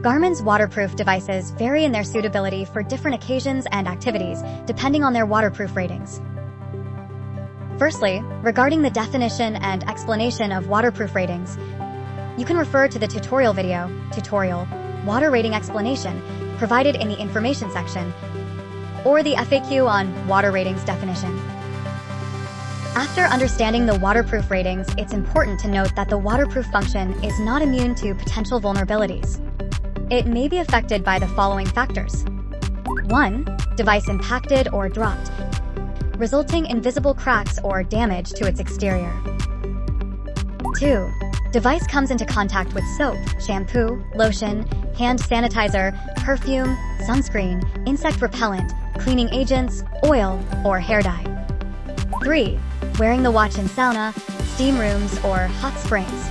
Garmin's waterproof devices vary in their suitability for different occasions and activities, depending on their waterproof ratings. Firstly, regarding the definition and explanation of waterproof ratings, you can refer to the tutorial video, Tutorial, Water Rating Explanation, provided in the information section, or the FAQ on water ratings definition. After understanding the waterproof ratings, it's important to note that the waterproof function is not immune to potential vulnerabilities. It may be affected by the following factors. 1. Device impacted or dropped, resulting in visible cracks or damage to its exterior. 2. Device comes into contact with soap, shampoo, lotion, hand sanitizer, perfume, sunscreen, insect repellent, cleaning agents, oil, or hair dye. 3. Wearing the watch in sauna, steam rooms, or hot springs.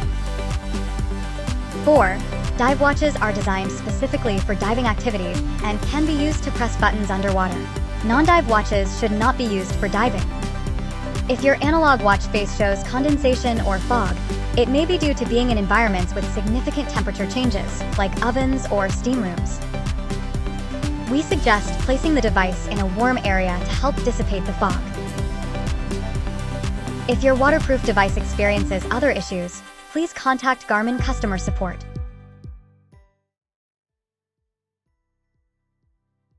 4. Dive watches are designed specifically for diving activities and can be used to press buttons underwater. Non-dive watches should not be used for diving. If your analog watch face shows condensation or fog, it may be due to being in environments with significant temperature changes, like ovens or steam rooms. We suggest placing the device in a warm area to help dissipate the fog. If your waterproof device experiences other issues, please contact Garmin customer support.